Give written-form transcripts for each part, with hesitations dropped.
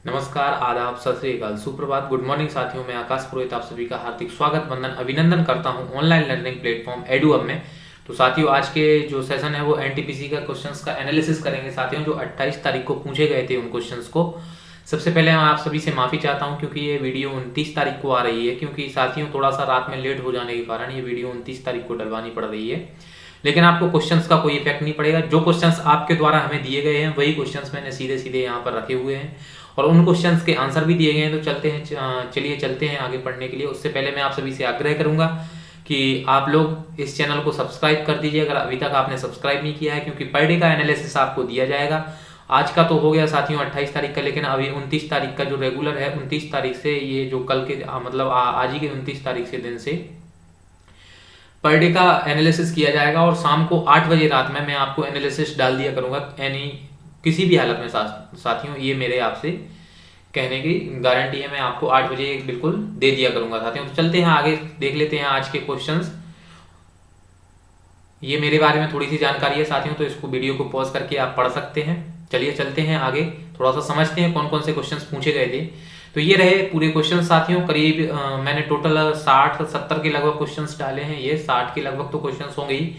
नमस्कार, आदाब, सत श्री अकाल, सुप्रभात, गुड मॉर्निंग साथियों। मैं आकाश पुरोहित आप सभी का हार्दिक स्वागत, वंदन, अभिनंदन करता हूं ऑनलाइन लर्निंग प्लेटफॉर्म एडुअब में। तो साथियों, आज के जो सेशन है वो एनटीपीसी का क्वेश्चंस का एनालिसिस करेंगे साथियों, जो 28 तारीख को पूछे गए थे उन क्वेश्चंस को। सबसे पहले मैं आप सभी से माफ़ी चाहता हूं क्योंकि ये वीडियो 29 तारीख को आ रही है, क्योंकि साथियों थोड़ा सा रात में लेट हो जाने के कारण ये वीडियो 29 तारीख को डलवानी पड़ रही है। लेकिन आपको क्वेश्चंस का कोई इफेक्ट नहीं पड़ेगा। जो क्वेश्चंस आपके द्वारा हमें दिए गए हैं वही क्वेश्चंस मैंने सीधे सीधे यहाँ पर रखे हुए हैं और उन क्वेश्चंस के आंसर भी दिए गए हैं। तो चलते हैं आगे पढ़ने के लिए। उससे पहले मैं आप सभी से आग्रह करूंगा कि आप लोग इस चैनल को सब्सक्राइब कर दीजिए अगर अभी तक आपने सब्सक्राइब नहीं किया है, क्योंकि पर डे का एनालिसिस आपको दिया जाएगा। आज का तो हो गया साथियों 28 तारीख का, लेकिन अभी 29 तारीख का जो रेगुलर है, 29 तारीख से ये जो कल के मतलब आज ही के 29 तारीख से दिन से पर डे का एनालिसिस किया जाएगा और शाम को 8 बजे रात में मैं आपको एनालिसिस डाल दिया करूंगा किसी भी हालत में। साथियों ये मेरे आपसे कहने की गारंटी है, मैं आपको 8 बजे बिल्कुल दे दिया करूंगा साथियों। तो चलते हैं आगे, देख लेते हैं आज के क्वेश्चंस। ये मेरे बारे में थोड़ी सी जानकारी है साथियों, तो इसको वीडियो को पॉज करके आप पढ़ सकते हैं। चलिए चलते हैं आगे, थोड़ा सा समझते हैं कौन कौन से क्वेश्चंस पूछे गए थे। तो ये रहे पूरे क्वेश्चन साथियों। करीब मैंने टोटल 60-70 के लगभग क्वेश्चंस डाले हैं। ये 60 के लगभग तो क्वेश्चंस होंगे ही।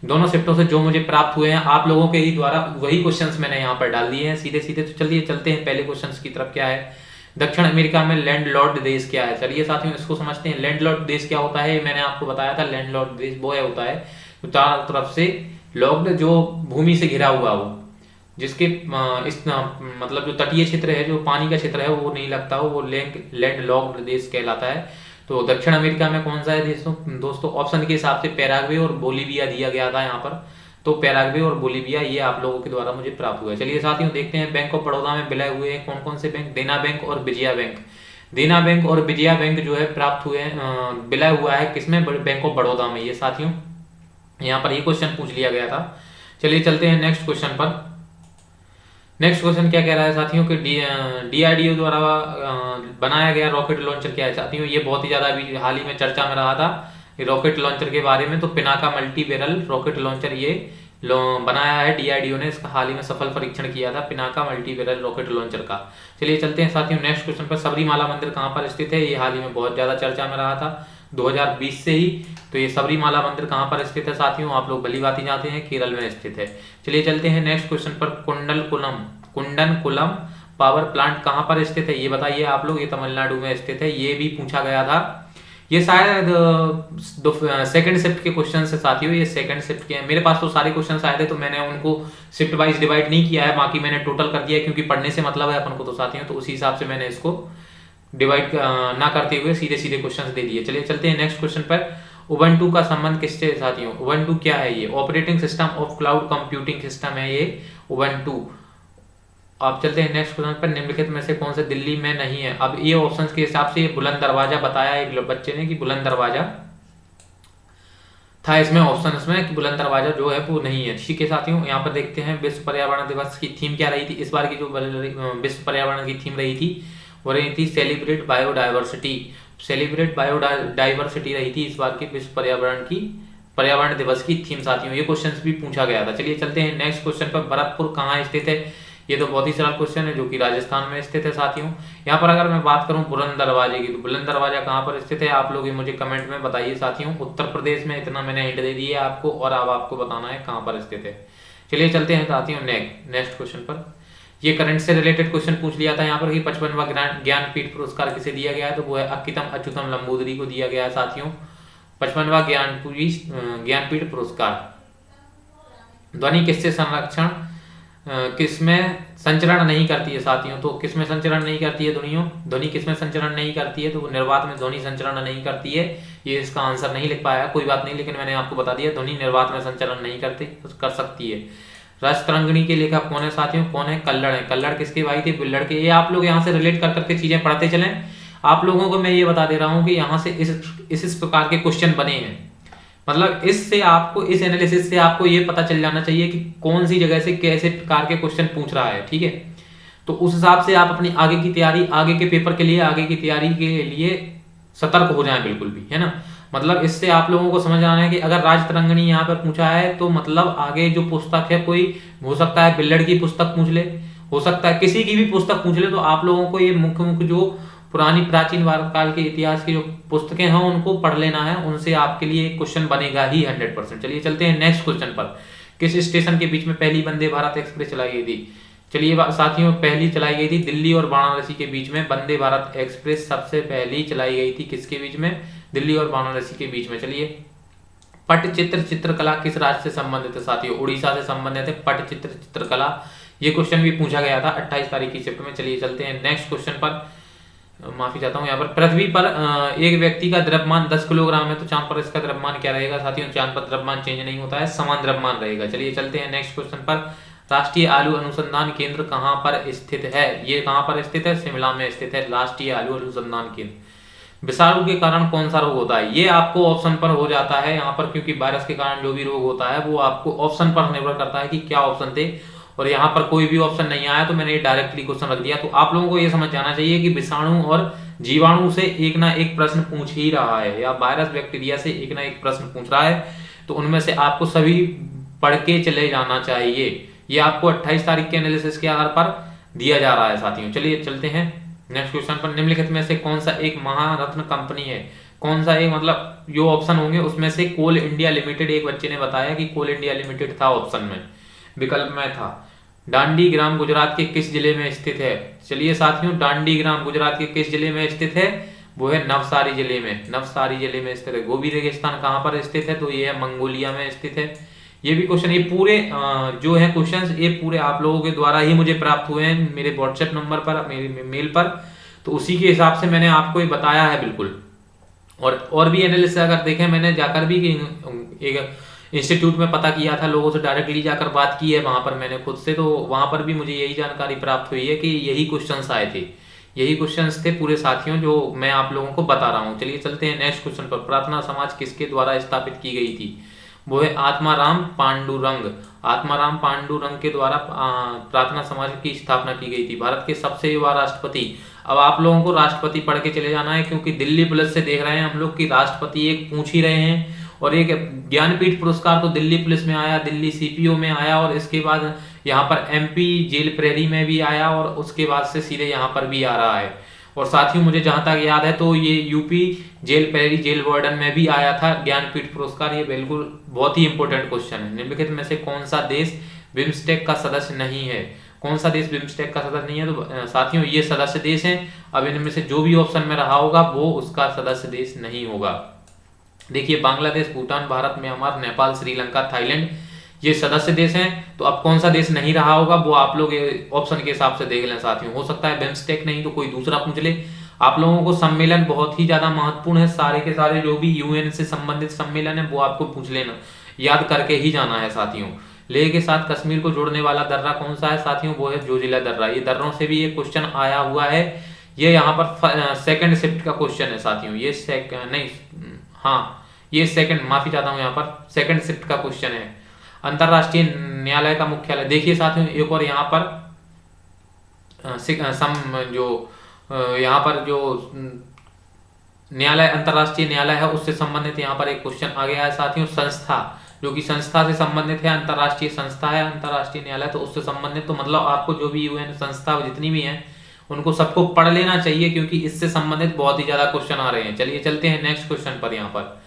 दोनों शिफ्टों से जो मुझे प्राप्त हुए हैं आप लोगों के ही द्वारा, वही क्वेश्चंस मैंने यहाँ पर डाल दिए हैं सीधे सीधे। तो चलिए चलते हैं पहले क्वेश्चंस की तरफ। क्या है दक्षिण अमेरिका में लैंडलॉर्ड देश क्या है? चलिए साथियों इसको समझते हैं। लैंडलॉर्ड देश क्या होता है? मैंने आपको बताया था, लैंडलॉर्ड देश वो होता है तो चारों तरफ से लॉक्ड, जो भूमि से घिरा हुआ हो, जिसके इस मतलब जो तटीय क्षेत्र है, जो पानी का क्षेत्र है वो नहीं लगता हो, वो लैंड लॉक्ड देश कहलाता है। तो दक्षिण अमेरिका में कौन सा है देश? दोस्तों ऑप्शन के हिसाब से पैराग्वे और बोलीविया दिया गया था यहाँ पर। तो पैराग्वे और बोलीविया ये आप लोगों के द्वारा मुझे प्राप्त हुआ है। चलिए साथियों देखते हैं बैंक ऑफ बड़ौदा में विलय हुए हैं कौन कौन से बैंक? देना बैंक और विजया बैंक। देना बैंक और विजया बैंक जो है प्राप्त हुए हैं, विलय हुआ है किसमें? बैंक ऑफ बड़ौदा में। ये साथियों यहाँ पर ये क्वेश्चन पूछ लिया गया था। चलिए चलते हैं नेक्स्ट क्वेश्चन पर। नेक्स्ट क्वेश्चन क्या कह रहा है साथियों कि डीआरडीओ द्वारा बनाया गया रॉकेट लॉन्चर क्या है? साथियों ये बहुत ही ज्यादा अभी हाल ही में चर्चा में रहा था रॉकेट लॉन्चर के बारे में। तो Pinaka multi barrel rocket launcher ये बनाया है डीआरडीओ ने। इसका हाल ही में सफल परीक्षण किया था Pinaka multi barrel rocket launcher का। चलिए चलते हैं साथियों नेक्स्ट क्वेश्चन पर। सबरीमाला मंदिर कहाँ पर स्थित है? ये हाल ही में बहुत ज्यादा चर्चा में रहा था 2020 से ही। तो ये सबरीमाला मंदिर कहाँ पर स्थित है साथियों? आप लोग भली बात ही जानते हैं, केरल में स्थित है। चलिए चलते हैं नेक्स्ट क्वेश्चन पर। कुंडनकुलम पावर प्लांट कहाँ पर स्थित है? ये बताइए आप लोग। ये तमिलनाडु में स्थित है। ये भी पूछा गया था। ये शायद सेकंड शिफ्ट के क्वेश्चन है साथियों। ये सेकंड शिफ्ट के हैं। मेरे पास तो सारे क्वेश्चन आए थे तो मैंने उनको शिफ्ट वाइज डिवाइड नहीं किया है, बाकी मैंने टोटल कर दिया है, क्योंकि पढ़ने से मतलब है अपन को तो साथियों। तो उसी हिसाब से मैंने इसको डिवाइड ना करते हुए सीधे सीधे क्वेश्चंस दे दिए। चलिए चलते हैं नेक्स्ट क्वेश्चन पर। उबंटू का संबंध किससे है साथियों? उबंटू क्या है? ये operating system of cloud computing system है ये उबंटू। आप चलते हैं नेक्स्ट क्वेश्चन पर। निम्नलिखित में से कौन से दिल्ली में नहीं है? अब ये ऑप्शंस के हिसाब से बुलंद दरवाजा बताया एक बच्चे ने कि बुलंद दरवाजा था इसमें ऑप्शन इसमें कि बुलंद दरवाजा जो है वो नहीं है। ठीक है साथियों, यहाँ पर देखते हैं विश्व पर्यावरण दिवस की थीम क्या रही थी। इस बार की जो विश्व पर्यावरण की थीम रही थी वो रही थी सेलिब्रेट बायोडाइवर्सिटी। सेलिब्रेट बायोडाइवर्सिटी रही थी इस बार की विश्व पर्यावरण दिवस की थीम साथियों। ये क्वेश्चन भी पूछा गया था। चलिए चलते हैं नेक्स्ट क्वेश्चन पर। भरतपुर कहाँ स्थित है? ये तो बहुत ही सरल क्वेश्चन है, जो कि राजस्थान में स्थित है साथियों। यहाँ पर अगर मैं बात करूँ बुलंद दरवाजे की, तो बुलंद दरवाजा कहाँ पर स्थित है आप लोग ये मुझे कमेंट में बताइए साथियों। उत्तर प्रदेश में, इतना मैंने हिंट दे दिया आपको, और अब आपको बताना है कहाँ पर स्थित है। चलिए चलते हैं साथियों नेक्स्ट क्वेश्चन पर। ये करंट से रिलेटेड क्वेश्चन पूछ लिया था यहाँ पर कि 55वां ज्ञानपीठ पुरस्कार किसे दिया गया है? तो वो है अक्कितम अच्युतम लंबोदरी को दिया गया है साथियों 55वां ज्ञानपीठ पुरस्कार। ध्वनि किससे संरक्षण किसमें संचरण नहीं करती है साथियों? तो किसमें संचरण नहीं करती है ध्वनि किसमें संचरण नहीं करती है? तो निर्वात में ध्वनि संचरण नहीं करती है। ये इसका आंसर नहीं लिख पाया, कोई बात नहीं, लेकिन मैंने आपको बता दिया ध्वनि निर्वात में संचरण नहीं कर सकती है। रस तरंगिणी के लेखक कौन है साथियों? कौन है? कल्लड़ है। कल्लड़ किसके भाई थे? बिल्लड़ के। ये आप लोग यहाँ से रिलेट कर करके चीजें पढ़ते चलें। आप लोगों को मैं ये बता दे रहा हूँ कि यहाँ से इस प्रकार के क्वेश्चन बने हैं। मतलब इससे आपको, इस एनालिसिस से आपको ये पता चल जाना चाहिए कि कौन सी जगह से कैसे प्रकार के क्वेश्चन पूछ रहा है। ठीक है, तो उस हिसाब से आप अपनी आगे की तैयारी, आगे के पेपर के लिए, आगे की तैयारी के लिए सतर्क हो जाएं बिल्कुल भी, है ना। मतलब इससे आप लोगों को समझ आना है कि अगर राज तरंगिणी यहाँ पर पूछा है तो मतलब आगे जो पुस्तक है, कोई हो सकता है बिल्लड़ की पुस्तक पूछ ले, हो सकता है किसी की भी पुस्तक पूछ ले तो आप लोगों को ये मुख्य मुख्य जो पुरानी प्राचीन भारत काल के इतिहास की जो पुस्तकें हैं उनको पढ़ लेना है, उनसे आपके लिए क्वेश्चन बनेगा ही 100%। चलिए चलते हैं नेक्स्ट क्वेश्चन पर। किस स्टेशन के बीच में पहली वंदे भारत एक्सप्रेस चलाई गई थी? चलिए साथियों, पहली चलाई गई थी दिल्ली और वाराणसी के बीच में वंदे भारत एक्सप्रेस सबसे पहली चलाई गई थी। किसके बीच में? दिल्ली और वाराणसी के बीच में। चलिए, पटचित्र चित्रकला किस राज्य से संबंधित है साथियों? उड़ीसा से संबंधित है पटचित्र चित्रकला। ये क्वेश्चन भी पूछा गया था 28 तारीख की शिफ्ट में। चलिए चलते हैं नेक्स्ट क्वेश्चन पर। माफी चाहता हूँ, यहाँ पर पृथ्वी पर एक व्यक्ति का द्रव्यमान 10 किलोग्राम है, तो चांद पर इसका द्रव्यमान क्या रहेगा साथियों? चांद पर द्रव्यमान चेंज नहीं होता है, समान द्रव्यमान रहेगा। चलिए चलते हैं नेक्स्ट क्वेश्चन पर। राष्ट्रीय आलू अनुसंधान केंद्र कहाँ पर स्थित है? ये कहाँ पर स्थित है? शिमला में स्थित है राष्ट्रीय आलू अनुसंधान केंद्र। विषाणु के कारण कौन सा रोग होता है? ये आपको ऑप्शन पर हो जाता है यहाँ पर, क्योंकि वायरस के कारण जो भी रोग होता है वो आपको ऑप्शन पर निर्भर करता है कि क्या ऑप्शन थे, और यहाँ पर कोई भी ऑप्शन नहीं आया तो मैंने डायरेक्टली क्वेश्चन रख दिया। तो आप लोगों को ये समझ जाना चाहिए कि विषाणु और जीवाणु से एक ना एक प्रश्न पूछ ही रहा है, या वायरस बैक्टीरिया से एक ना एक प्रश्न पूछ रहा है, तो उनमें से आपको सभी पढ़ के चले जाना चाहिए। ये आपको 28 तारीख के एनालिसिस के आधार पर दिया जा रहा है साथियों। चलिए चलते हैं नेक्स्ट क्वेश्चन पर। निम्नलिखित में से कौन सा एक महारत्न कंपनी है? कौन सा एक, मतलब जो ऑप्शन होंगे उसमें से कोल इंडिया लिमिटेड, एक बच्चे ने बताया कि कोल इंडिया लिमिटेड था ऑप्शन में, विकल्प में था। डांडी ग्राम गुजरात के किस जिले में स्थित है? चलिए साथियों, डांडी ग्राम गुजरात के किस जिले में स्थित है? वो है नवसारी जिले में, नवसारी जिले में स्थित है। गोबी रेगिस्तान कहाँ पर स्थित है? तो ये है मंगोलिया में स्थित है। ये भी क्वेश्चन, ये पूरे जो है क्वेश्चंस, ये पूरे आप लोगों के द्वारा ही मुझे प्राप्त हुए हैं मेरे व्हाट्सएप नंबर पर, मेरे मेल पर, तो उसी के हिसाब से मैंने आपको ये बताया है बिल्कुल। और भी एनालिसिस अगर देखें, मैंने जाकर भी एक इंस्टीट्यूट में पता किया था, लोगों से डायरेक्टली जाकर बात की है वहां पर मैंने खुद से, तो वहां पर भी मुझे यही जानकारी प्राप्त हुई है कि यही क्वेश्चंस आए थे, यही क्वेश्चंस थे पूरे साथियों जो मैं आप लोगों को बता रहा हूं। चलिए चलते हैं नेक्स्ट क्वेश्चन पर। प्रार्थना समाज किसके द्वारा स्थापित की गई थी? वो है आत्माराम पांडुरंग। आत्माराम पांडुरंग के द्वारा प्रार्थना समाज की स्थापना की गई थी। भारत के सबसे युवा राष्ट्रपति, अब आप लोगों को राष्ट्रपति पढ़ के चले जाना है, क्योंकि दिल्ली पुलिस से देख रहे हैं हम लोग कि राष्ट्रपति एक पूछ ही रहे हैं, और एक ज्ञानपीठ पुरस्कार तो दिल्ली पुलिस में आया, दिल्ली सीपीओ में आया, और इसके बाद यहाँ पर एमपी जेल प्रहरी में भी आया, और उसके बाद से सीधे यहाँ पर भी आ रहा है। और साथियों, मुझे जहां तक याद है तो ये यूपी जेल प्रहरी जेल वार्डन में भी आया था ज्ञानपीठ पुरस्कार। ये बिल्कुल बहुत ही इंपॉर्टेंट क्वेश्चन है। निम्नलिखित में से कौन सा देश बिम्स्टेक का सदस्य नहीं है? कौन सा देश बिम्स्टेक का सदस्य नहीं है? तो साथियों, ये सदस्य देश हैं। अब इनमें से जो भी ऑप्शन में रहा होगा वो उसका सदस्य देश नहीं होगा। देखिए, बांग्लादेश, भूटान, भारत, म्यांमार, नेपाल, श्रीलंका, थाईलैंड, ये सदस्य देश हैं। तो अब कौन सा देश नहीं रहा होगा वो आप लोग ऑप्शन के हिसाब से देख लें साथियों। हो सकता है बिम्स्टेक नहीं तो कोई दूसरा पूछ ले। आप लोगों को सम्मेलन बहुत ही ज्यादा महत्वपूर्ण है, सारे के सारे जो भी यूएन से संबंधित सम्मेलन है वो आपको पूछ लेना, याद करके ही जाना है साथियों। लेह के साथ कश्मीर को जोड़ने वाला दर्रा कौन सा है साथियों? वो है जोजिला दर्रा। ये दर्रों से भी एक क्वेश्चन आया हुआ है। ये यहाँ पर सेकंड शिफ्ट का क्वेश्चन है साथियों। ये ये सेकंड, माफी चाहता हूँ, यहाँ पर सेकंड शिफ्ट का क्वेश्चन है। अंतरराष्ट्रीय न्यायालय का मुख्यालय, देखिए साथियों, एक और यहाँ पर यहाँ पर जो न्यायालय, अंतरराष्ट्रीय न्यायालय है उससे संबंधित यहाँ पर एक क्वेश्चन आ गया है साथियों। संस्था, जो कि संस्था से संबंधित है, अंतरराष्ट्रीय संस्था है अंतरराष्ट्रीय न्यायालय, तो उससे संबंधित, तो मतलब आपको जो भी यूएन संस्था जितनी भी है उनको सबको पढ़ लेना चाहिए, क्योंकि इससे संबंधित बहुत ही ज्यादा क्वेश्चन आ रहे हैं। चलिए चलते हैं नेक्स्ट क्वेश्चन पर। यहाँ पर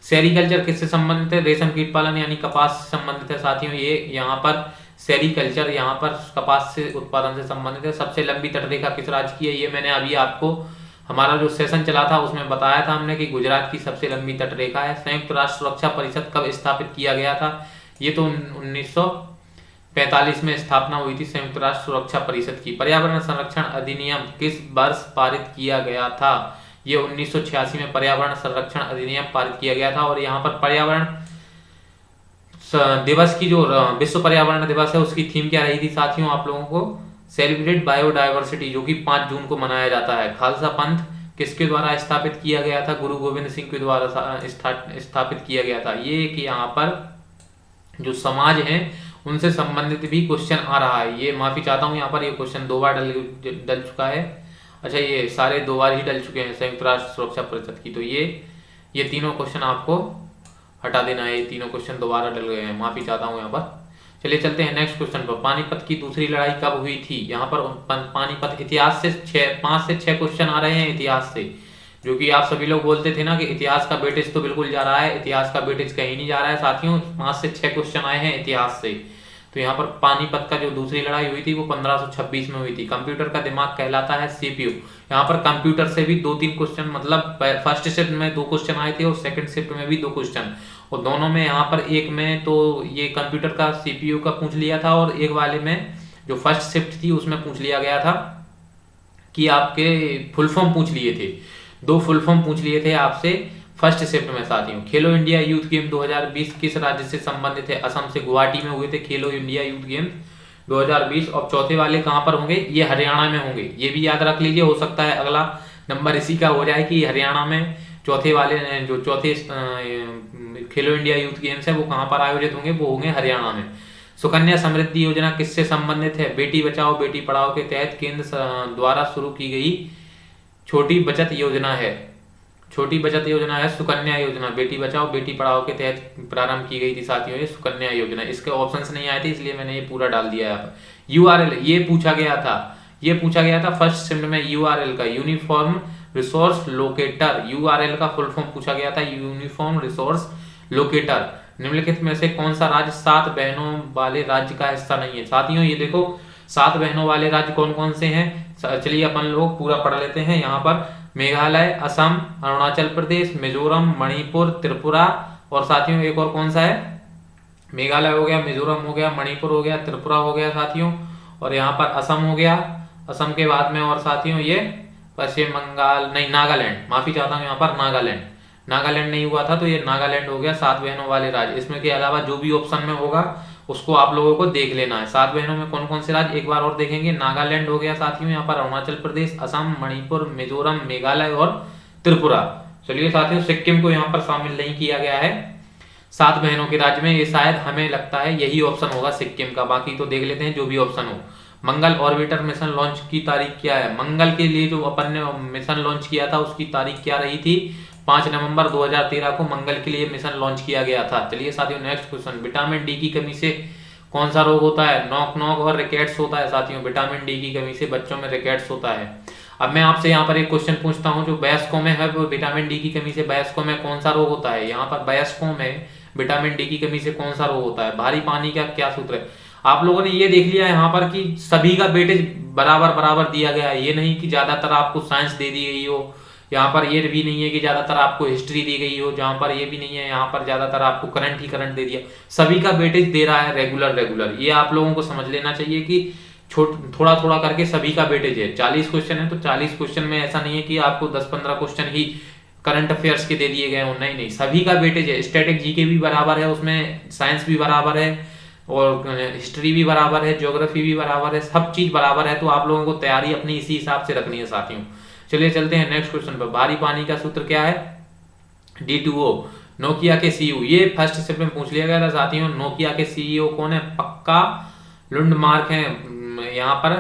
सेरीकल्चर किससे संबंधित है? रेशम कीट पालन यानी कपास से संबंधित है साथियों। ये यहाँ पर सेरीकल्चर यहाँ पर कपास से उत्पादन से संबंधित है। सबसे लंबी तटरेखा किस राज्य की है? ये मैंने अभी आपको हमारा जो सेशन चला था उसमें बताया था हमने कि गुजरात की सबसे लंबी तटरेखा है। संयुक्त राष्ट्र सुरक्षा परिषद कब स्थापित किया गया था? ये तो 1945 में स्थापना हुई थी संयुक्त राष्ट्र सुरक्षा परिषद की। पर्यावरण संरक्षण अधिनियम किस वर्ष पारित किया गया था? ये 1986 में पर्यावरण संरक्षण अधिनियम पारित किया गया था। और यहाँ पर पर्यावरण दिवस की जो विश्व पर्यावरण दिवस है उसकी थीम क्या रही थी साथियों आप लोगों को? सेलिब्रेट बायोडायवर्सिटी, जो कि 5 जून को मनाया जाता है। खालसा पंथ किसके द्वारा स्थापित किया गया था? गुरु गोविंद सिंह के द्वारा स्थापित किया गया था। ये कि यहाँ पर जो समाज है उनसे संबंधित भी क्वेश्चन आ रहा है। ये माफी चाहता हूँ, यहाँ पर ये क्वेश्चन 2 बार डल चुका है। अच्छा, ये सारे 2 बार ही डल चुके हैं संयुक्त राष्ट्र सुरक्षा परिषद की। तो ये तीनों क्वेश्चन आपको हटा देना है, ये तीनों क्वेश्चन दोबारा डल गए हैं, माफी चाहता हूँ यहाँ पर। चलिए चलते हैं नेक्स्ट क्वेश्चन पर। पानीपत की दूसरी लड़ाई कब हुई थी? यहाँ पर पानीपत इतिहास से 5 से 6 क्वेश्चन आ रहे हैं इतिहास से, जो कि आप सभी लोग बोलते थे ना कि इतिहास का वेटेज तो बिल्कुल जा रहा है, इतिहास का वेटेज कहीं नहीं जा रहा है साथियों। 5 से 6 क्वेश्चन आए हैं इतिहास से। तो यहाँ पर पानीपत का जो दूसरी लड़ाई हुई थी वो 1526 में हुई थी। कंप्यूटर का दिमाग कहलाता है सीपीयू। यहाँ पर कंप्यूटर से भी 2-3 क्वेश्चन, मतलब फर्स्ट शिफ्ट में 2 क्वेश्चन आए थे और सेकंड शिफ्ट में भी 2 क्वेश्चन, और दोनों में यहाँ पर एक में तो ये कंप्यूटर का सीपीयू का पूछ लिया था और एक वाले में जो फर्स्ट शिफ्ट थी उसमें पूछ लिया गया था कि आपके फुल फॉर्म पूछ लिए थे। 2 फुल फॉर्म पूछ लिए थे आपसे फर्स्ट शिफ्ट में साथियों। खेलो इंडिया यूथ गेम 2020 किस राज्य से संबंधित है? असम से, गुवाहाटी में हुए थे खेलो इंडिया यूथ गेम 2020। और चौथे वाले कहां पर होंगे? ये हरियाणा में होंगे। ये भी याद रख लीजिए, हो सकता है अगला नंबर इसी का हो जाए कि हरियाणा में चौथे वाले जो चौथे खेलो इंडिया यूथ गेम्स है वो कहां पर आयोजित होंगे? वो होंगे हरियाणा में। सुकन्या समृद्धि योजना किससे संबंधित है? बेटी बचाओ बेटी पढ़ाओ के तहत केंद्र द्वारा शुरू की गई छोटी बचत योजना है। छोटी बचत योजना है सुकन्या योजना। बेटी बचाओ बेटी पढ़ाओ के तहत प्रारंभ की गई थी साथियों ये सुकन्या योजना। इसके ऑप्शंस नहीं आए थे इसलिए मैंने ये पूरा डाल दिया है। यूआरएल ये पूछा गया था फर्स्ट शिफ्ट में। यूआरएल का यूनिफॉर्म रिसोर्स लोकेटर, यूआरएल का फुल फॉर्म पूछा गया था, यूनिफॉर्म रिसोर्स लोकेटर। निम्नलिखित में से कौन सा राज्य 7 बहनों वाले राज्य का हिस्सा नहीं है? साथियों ये देखो 7 बहनों वाले राज्य कौन कौन से हैं, चलिए अपन लोग पूरा पढ़ लेते हैं। यहाँ पर मेघालय, असम, अरुणाचल प्रदेश, मिजोरम, मणिपुर, त्रिपुरा, और साथियों एक और कौन सा है? मेघालय हो गया, मिजोरम हो गया, मणिपुर हो गया, त्रिपुरा हो गया साथियों, और यहाँ पर असम हो गया। असम के बाद में और साथियों ये पश्चिम बंगाल नहीं, नागालैंड, माफी चाहता हूँ, यहाँ पर नागालैंड नहीं हुआ था तो ये नागालैंड हो गया 7 बहनों वाले राज्य। इसमें के अलावा जो भी ऑप्शन में होगा उसको आप लोगों को देख लेना है। 7 बहनों में कौन कौन से राज्य एक बार और देखेंगे। नागालैंड हो गया साथियों, यहाँ पर अरुणाचल प्रदेश, असम, मणिपुर, मिजोरम, मेघालय और त्रिपुरा। चलिए साथियों सिक्किम को यहाँ पर शामिल नहीं किया गया है 7 बहनों के राज्य में। ये शायद हमें लगता है यही ऑप्शन होगा सिक्किम का, बाकी तो देख लेते हैं जो भी ऑप्शन हो। मंगल ऑर्बिटर मिशन लॉन्च की तारीख क्या है? मंगल के लिए जो अपन ने मिशन लॉन्च किया था उसकी तारीख क्या रही थी? 5 नवंबर 2013 को मंगल के लिए मिशन लॉन्च किया गया था। चलिए साथियों नेक्स्ट क्वेश्चन। विटामिन डी की कमी से कौन सा रोग होता है? नॉक और रिकेट्स होता है साथियों। विटामिन डी की कमी से बच्चों में रिकेट्स होता है। अब मैं आपसे यहाँ पर एक क्वेश्चन पूछता हूँ, जो वयस्कों में है वो विटामिन डी की कमी से वयस्कों में कौन सा रोग होता है? यहाँ पर वयस्कों में विटामिन डी की कमी से कौन सा रोग होता है? भारी पानी का क्या सूत्र है? आप लोगों ने ये देख लिया यहाँ पर कि सभी का वेटेज बराबर दिया गया है। ये नहीं कि ज्यादातर आपको साइंस दे दी गई हो, यहाँ पर ये भी नहीं है कि ज्यादातर आपको हिस्ट्री दी गई हो, जहां पर ये भी नहीं है यहाँ पर ज्यादातर आपको करंट दे दिया। सभी का वेटेज दे रहा है रेगुलर। ये आप लोगों को समझ लेना चाहिए कि थोड़ा थोड़ा करके सभी का वेटेज है। 40 क्वेश्चन है तो 40 क्वेश्चन में ऐसा नहीं है कि आपको 10-15 क्वेश्चन ही करंट अफेयर्स के दे दिए गए हो, नहीं, सभी का वेटेज है। स्टैटिक जीके भी बराबर है, उसमें साइंस भी बराबर है और हिस्ट्री भी बराबर है, ज्योग्राफी भी बराबर है, सब चीज बराबर है। तो आप लोगों को तैयारी अपनी इसी हिसाब से रखनी है साथियों। चलिए चलते हैं नेक्स्ट क्वेश्चन पर। भारी पानी का सूत्र क्या है? D2O। नोकिया के सीईओ, ये फर्स्ट स्टेप में पूछ लिया गया था साथियों। नोकिया के सीईओ कौन है? पक्का लुंडमार्क है यहाँ पर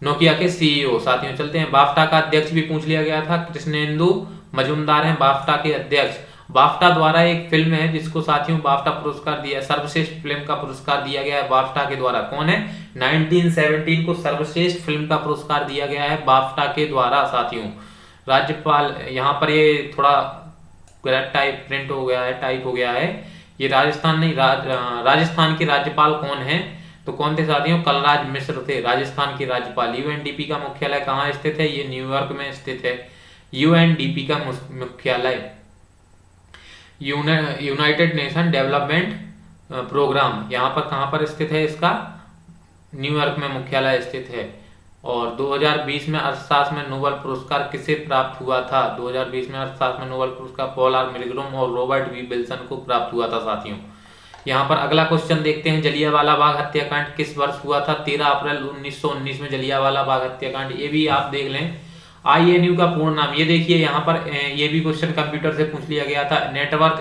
नोकिया के सीईओ साथियों। चलते हैं बाफ्टा का अध्यक्ष भी पूछ लिया गया था, कृष्णेंदु मजूमदार हैं बाफ्टा के अध्यक्ष। बाफ्टा द्वारा एक फिल्म है जिसको साथियों बाफ्टा पुरस्कार दिया, सर्वश्रेष्ठ फिल्म का पुरस्कार दिया गया है बाफ्टा के द्वारा। कौन है? 1917 को सर्वश्रेष्ठ फिल्म का पुरस्कार दिया गया है बाफ्टा के द्वारा साथियों। राज्यपाल, यहाँ पर ये थोड़ा टाइप हो गया है। ये राजस्थान नहीं, राजस्थान के राज्यपाल कौन है? तो कौन थे साथियों? कलराज मिश्र थे राजस्थान के राज्यपाल। यूएनडीपी का मुख्यालय कहाँ स्थित है? ये न्यूयॉर्क में स्थित है यूएनडीपी का मुख्यालय। यूनाइटेड नेशन डेवलपमेंट प्रोग्राम यहाँ पर कहाँ पर स्थित है? इसका न्यूयॉर्क में मुख्यालय स्थित है। और 2020 में अर्थशास्त्र में नोबेल पुरस्कार किसे प्राप्त हुआ था? 2020 में अर्थशास्त्र में नोबेल पुरस्कार पॉल आर मिलग्रोम और रॉबर्ट वी विल्सन को प्राप्त हुआ था साथियों। यहाँ पर अगला क्वेश्चन देखते हैं। जलियांवाला बाग हत्याकांड किस वर्ष हुआ था? 13 अप्रैल 1919 में जलियांवाला बाग हत्याकांड। ये भी आप देख लें। INU का पूर्ण नाम, ये देखिए यहाँ पर ये भी क्वेश्चन कंप्यूटर से पूछ लिया गया था। Network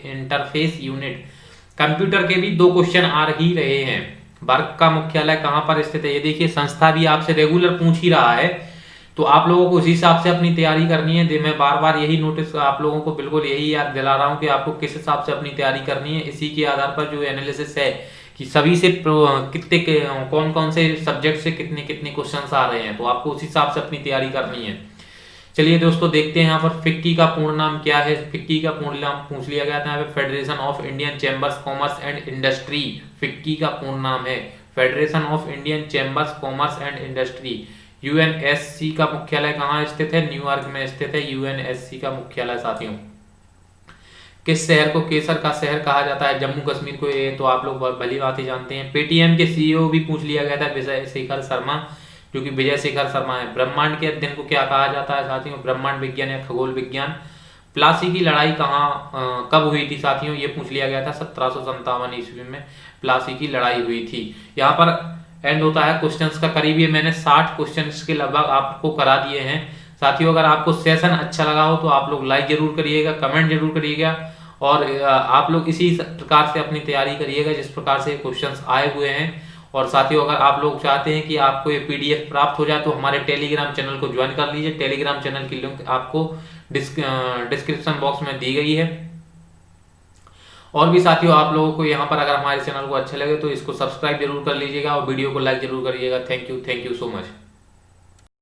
interface unit. कंप्यूटर के भी 2 क्वेश्चन आ ही रहे हैं। वर्क का मुख्यालय कहाँ पर स्थित है? ये देखिए संस्था भी आपसे रेगुलर पूछ ही रहा है, तो आप लोगों को उसी हिसाब से अपनी तैयारी करनी है। मैं बार बार यही नोटिस आप लोगों को बिल्कुल यही याद दिला रहा हूँ कि आपको किस हिसाब से अपनी तैयारी करनी है। इसी के आधार पर जो एनालिसिस है कि सभी से कितने कौन कौन से सब्जेक्ट से कितने कितने क्वेश्चंस आ रहे हैं, तो आपको उस हिसाब से अपनी तैयारी करनी है। चलिए दोस्तों देखते हैं यहाँ पर फिक्की का पूर्ण नाम क्या है। फिक्की का पूर्ण नाम पूछ लिया गया था यहाँ पे, federation of Indian chambers commerce and industry. FICCI का पूर्ण नाम है federation of Indian chambers commerce and industry. UNSC का मुख्यालय कहाँ स्थित है? न्यूयॉर्क में स्थित है यूएनएससी का मुख्यालय साथियों। किस शहर को केसर का शहर कहा जाता है? जम्मू कश्मीर को, ये तो आप लोग भली बात ही जानते हैं। पेटीएम के सीईओ भी पूछ लिया गया था, विजय शेखर शर्मा, जो कि विजय शेखर शर्मा है। ब्रह्मांड के अध्ययन को क्या कहा जाता है साथियों? ब्रह्मांड विज्ञान या खगोल विज्ञान। प्लासी की लड़ाई कब हुई थी साथियों? ये पूछ लिया गया था 1757 ईस्वी में प्लासी की लड़ाई हुई थी। यहाँ पर एंड होता है क्वेश्चंस का। करीब ये मैंने 60 क्वेश्चंस के लगभग आपको करा दिए हैं साथियों। अगर आपको सेशन अच्छा लगा हो तो आप लोग लाइक जरूर करिएगा, कमेंट जरूर करिएगा, और आप लोग इसी प्रकार से अपनी तैयारी करिएगा जिस प्रकार से क्वेश्चंस आए हुए हैं। और साथियों अगर आप लोग चाहते हैं कि आपको ये पीडीएफ प्राप्त हो जाए तो हमारे टेलीग्राम चैनल को ज्वाइन कर लीजिए। टेलीग्राम चैनल की लिंक आपको डिस्क्रिप्शन बॉक्स में दी गई है। और भी साथियों आप लोगों को यहाँ पर अगर हमारे चैनल को अच्छा लगे तो इसको सब्सक्राइब जरूर कर लीजिएगा और वीडियो को लाइक जरूर करिएगा। Thank you so much.